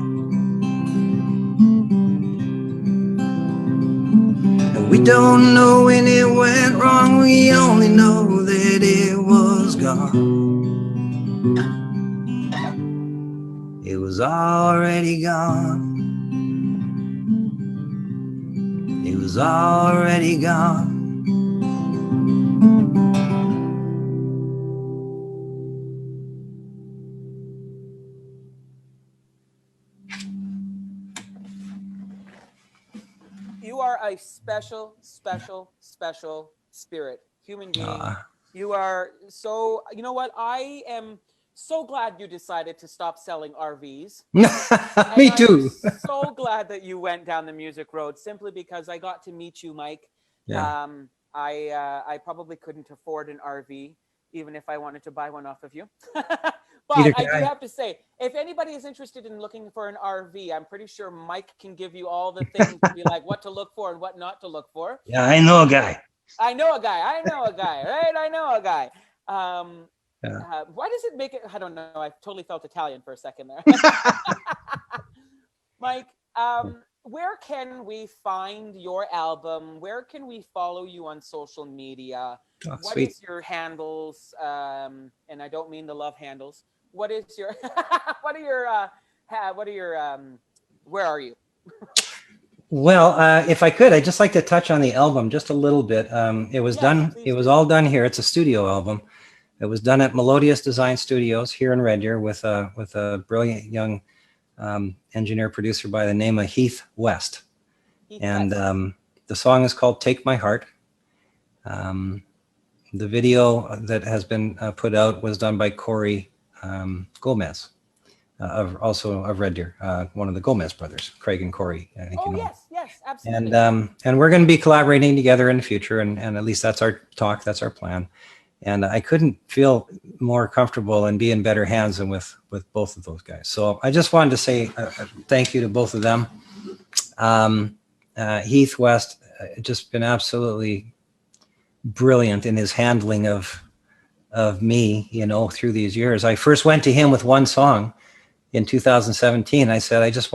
don't know when it went wrong, we only know that it was gone. It was already gone. It was already gone. You are a special, special, special spirit, human being. You are so, you know what? I am so glad you decided to stop selling RVs. Me too. I'm so glad that you went down the music road, simply because I got to meet you, Mike. Yeah. I probably couldn't afford an RV, even if I wanted to buy one off of you. But Neither I can do I. have to say, if anybody is interested in looking for an RV, I'm pretty sure Mike can give you all the things to be like what to look for and what not to look for. Yeah, I know a guy. I know a guy. I know a guy, right? I know a guy. Yeah. Why does it make it? I don't know. I totally felt Italian for a second there. Mike, where can we find your album? Where can we follow you on social media? Oh, What sweet. is your handles? And I don't mean the love handles. What is your? What are your? What are your? Where are you? Well, if I could, I'd just like to touch on the album just a little bit. It was Yes, done. please It was do. all done here. It's a studio album. It was done at Melodious Design Studios here in Red Deer with a brilliant young engineer producer by the name of Heath West. Heath And West. the song is called "Take My Heart." The video that has been put out was done by Corey Gomez, also of Red Deer, one of the Gomez brothers, Craig and Corey. I think you Oh know. yes, yes, absolutely. And we're going to be collaborating together in the future, and at least that's our talk, that's our plan. And I couldn't feel more comfortable and be in better hands than with both of those guys. So I just wanted to say thank you to both of them. Heath West just been absolutely brilliant in his handling of me, you know, through these years. I first went to him with one song in 2017. I said, I just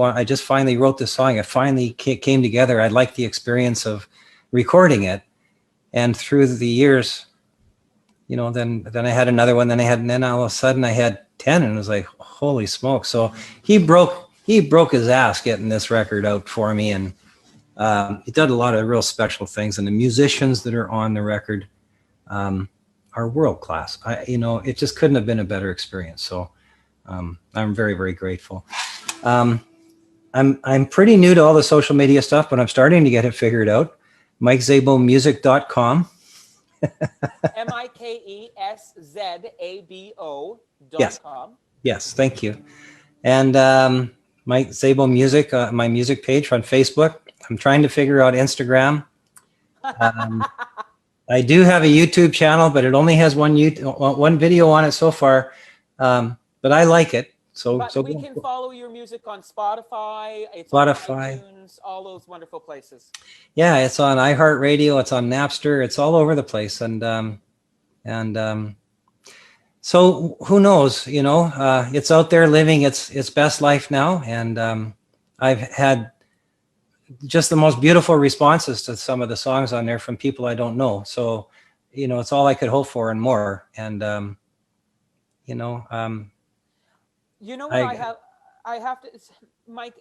finally wrote this song. It finally came together. I liked the experience of recording it. And through the years, you know, then I had another one, and then all of a sudden I had 10, and it was like, holy smoke. So he broke his ass getting this record out for me. And he did a lot of real special things. And the musicians that are on the record are world class. It just couldn't have been a better experience. So I'm very, very grateful. I'm pretty new to all the social media stuff, but I'm starting to get it figured out. MikeZabomusic.com. MikeSzabo.com. Yes, thank you. And Mike Szabo Music, my music page on Facebook. I'm trying to figure out Instagram. I do have a YouTube channel, but it only has one video on it so far. But I like it. So we can follow your music on Spotify. It's Spotify. on iTunes, all those wonderful places. Yeah, it's on iHeartRadio. It's on Napster. It's all over the place. So who knows? You know, it's out there living its best life now, and I've had just the most beautiful responses to some of the songs on there from people I don't know. So, you know, it's all I could hope for and more. And you know what I have to, Mike,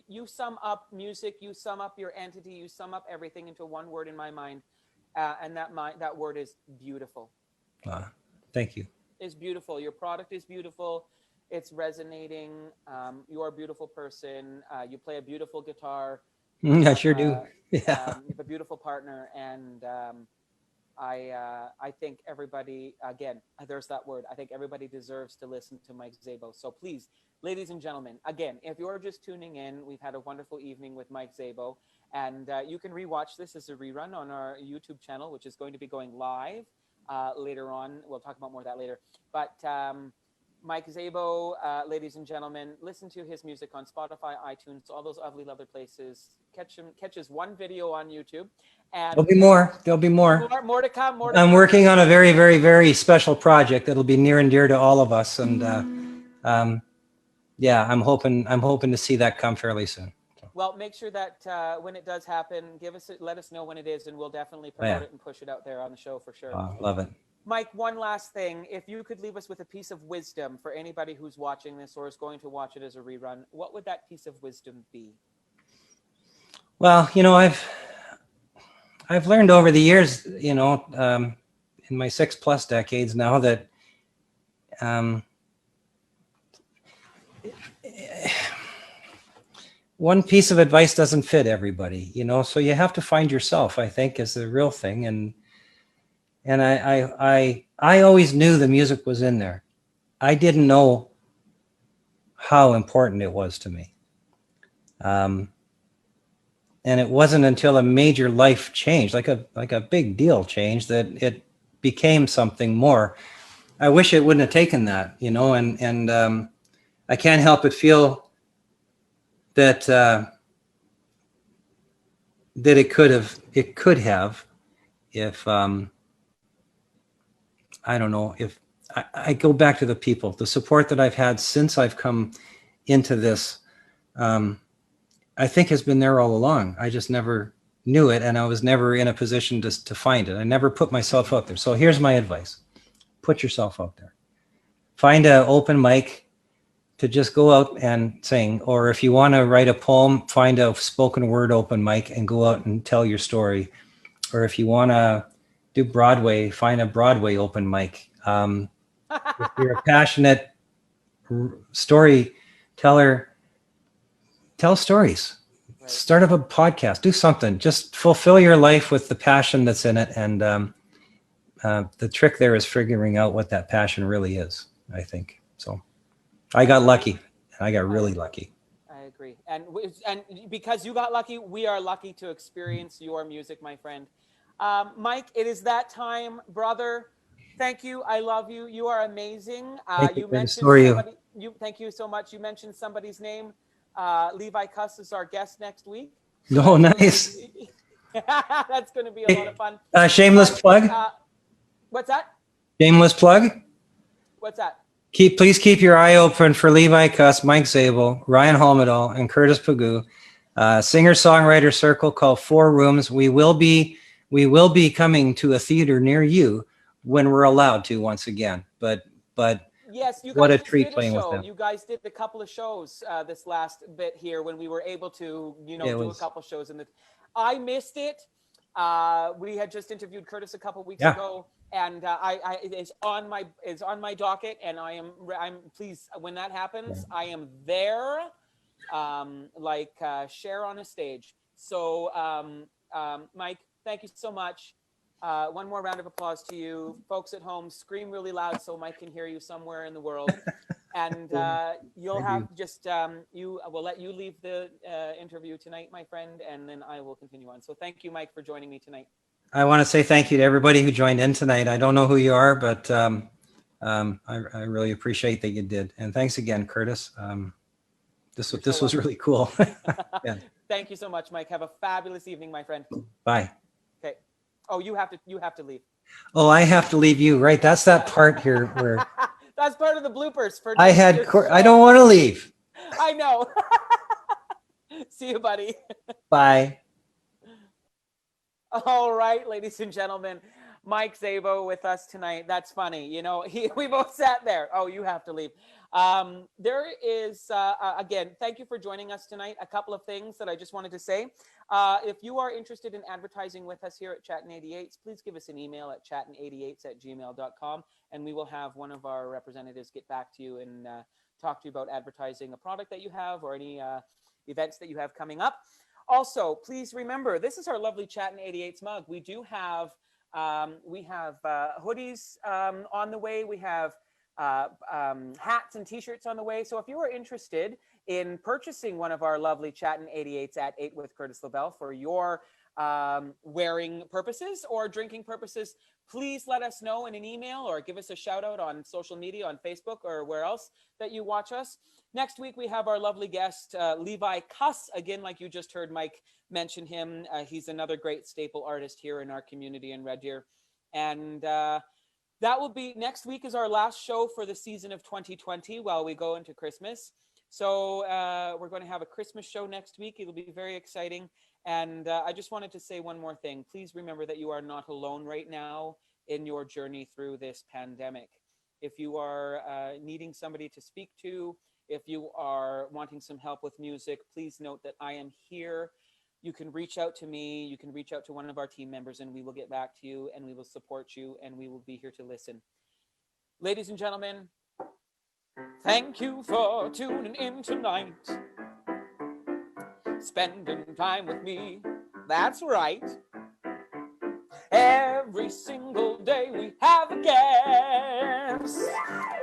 you sum up music, you sum up your entity, you sum up everything into one word in my mind, and that word is beautiful. Thank you. It's beautiful. Your product is beautiful. It's resonating. You are a beautiful person. You play a beautiful guitar. I sure do. You have a beautiful partner, and I think everybody, again, there's that word. I think everybody deserves to listen to Mike Szabo. So please, ladies and gentlemen, again, if you're just tuning in, we've had a wonderful evening with Mike Szabo, and you can rewatch this as a rerun on our YouTube channel, which is going to be going live later on. We'll talk about more of that later. But Mike Szabo, ladies and gentlemen, listen to his music on Spotify, iTunes, all those lovely places. Catch his one video on YouTube. And There'll be more. There'll be more. More to come. I'm working on a very, very, very special project that'll be near and dear to all of us. And yeah, I'm hoping to see that come fairly soon. So. Well, make sure that when it does happen, let us know when it is, and we'll definitely Oh, yeah. promote it and push it out there on the show for sure. Love it. Mike, one last thing. If you could leave us with a piece of wisdom for anybody who's watching this or is going to watch it as a rerun, what would that piece of wisdom be? Well, I've learned over the years, in my 6+ decades now, that one piece of advice doesn't fit everybody, so you have to find yourself, I think, is the real thing. And I always knew the music was in there. I didn't know how important it was to me. And it wasn't until a major life change, like a big deal change, that it became something more. I wish it wouldn't have taken that, and I can't help but feel that it could have if I don't know, if I go back to the people, the support that I've had since I've come into this, I think has been there all along. I just never knew it, and I was never in a position to find it. I never put myself out there. So here's my advice: put yourself out there. Find an open mic to just go out and sing, or if you want to write a poem, find a spoken word open mic and go out and tell your story. Or if you want to do Broadway, find a Broadway open mic. If you're a passionate storyteller, tell stories. Right. Start up a podcast. Do something. Just fulfill your life with the passion that's in it. And the trick there is figuring out what that passion really is, I think. So I got lucky. I got really lucky. I agree. And because you got lucky, we are lucky to experience your music, my friend. Mike, it is that time, brother. Thank you. I love you. You are amazing. You mentioned somebody. Thank you so much. You mentioned somebody's name. Levi Cuss is our guest next week. So oh, nice. That's going to be a lot of fun. Shameless plug. What's that? Shameless plug. What's that? Please keep your eye open for Levi Cuss, Mike Szabo, Ryan Halmadal, and Curtis Pagoo. Singer-songwriter circle called Four Rooms. We will be coming to a theater near you when we're allowed to once again. But yes, you guys what a treat playing with them. You guys did a couple of shows this last bit here when we were able to, do a couple shows in the. I missed it. We had just interviewed Curtis a couple weeks ago, and it's on my docket, and I'm pleased when that happens. I am there, like Cher on a stage. So, Mike, thank you so much. One more round of applause to you. Folks at home, scream really loud so Mike can hear you somewhere in the world. And you'll have we'll let you leave the interview tonight, my friend, and then I will continue on. So thank you, Mike, for joining me tonight. I want to say thank you to everybody who joined in tonight. I don't know who you are, but I really appreciate that you did. And thanks again, Curtis. This was really cool. Yeah. Thank you so much, Mike. Have a fabulous evening, my friend. Bye. Okay. Oh, you have to leave. Oh, I have to leave you, right? That's that part here where that's part of the bloopers for I don't want to leave. I know. See you, buddy. Bye. All right, ladies and gentlemen, Mike Szabo with us tonight. That's funny. We both sat there. Oh, you have to leave. There is, again, thank you for joining us tonight. A couple of things that I just wanted to say. If you are interested in advertising with us here at Chattin 88s, please give us an email at chattin88s@gmail.com, and we will have one of our representatives get back to you and talk to you about advertising a product that you have or any events that you have coming up. Also, please remember, this is our lovely Chattin 88s mug. We do have hoodies on the way. We have hats and t-shirts on the way. So if you are interested in purchasing one of our lovely Chattin 88s at 8 with Curtis LaBelle for your wearing purposes or drinking purposes, please let us know in an email or give us a shout out on social media, on Facebook or where else that you watch us. Next week, we have our lovely guest, Levi Cuss. Again, like you just heard Mike mention him. He's another great staple artist here in our community in Red Deer. And that will be next week is our last show for the season of 2020 while we go into Christmas. So we're going to have a Christmas show next week. It'll be very exciting. And I just wanted to say one more thing. Please remember that you are not alone right now in your journey through this pandemic. If you are needing somebody to speak to, if you are wanting some help with music, please note that I am here. You can reach out to me, you can reach out to one of our team members, and we will get back to you, and we will support you, and we will be here to listen. Ladies and gentlemen, thank you for tuning in tonight, spending time with me. That's right. Every single day we have a guest.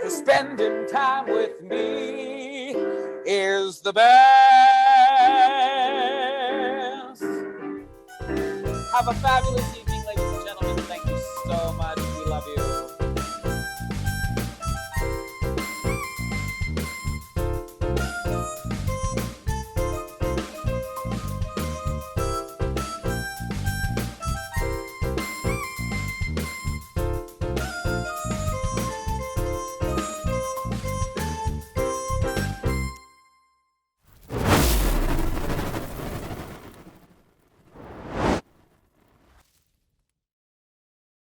Spending time with me is the best. Have a fabulous evening.